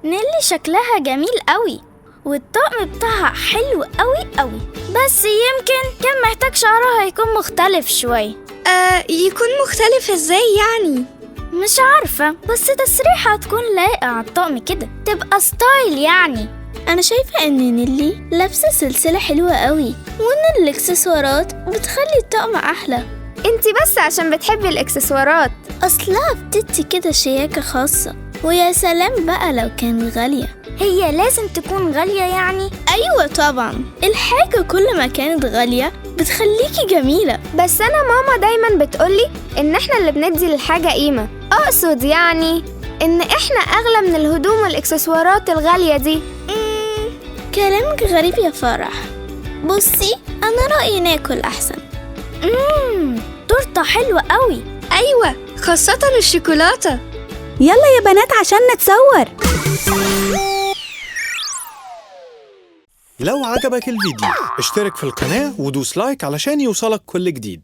نيلي شكلها جميل قوي والطقم بتاعها حلو قوي قوي، بس يمكن كان محتاج شعرها يكون مختلف شوية. يكون مختلف ازاي يعني؟ مش عارفة، بس تسريحة تكون لايقة على الطقم كده، تبقى ستايل يعني. أنا شايفة إن نيلي لابسة سلسلة حلوة قوي، وإن الإكسسوارات بتخلي الطقم أحلى. انتي بس عشان بتحبي الإكسسوارات. أصلها بتدي كده شياكة خاصة، ويا سلام بقى لو كانت غالية. هي لازم تكون غالية يعني؟ أيوة طبعا، الحاجة كل ما كانت غالية بتخليكي جميلة. بس أنا ماما دايما بتقولي إن إحنا اللي بندي للحاجة قيمة. أقصد يعني إن إحنا أغلى من الهدوم والإكسسوارات الغالية دي. كلامك غريب يا فرح. بصي، أنا رأيي ناكل أحسن. تورتة حلوة قوي. أيوة، خاصة الشوكولاتة. يلا يا بنات عشان نتصور. لو عجبك الفيديو اشترك في القناة ودوس لايك علشان يوصلك كل جديد.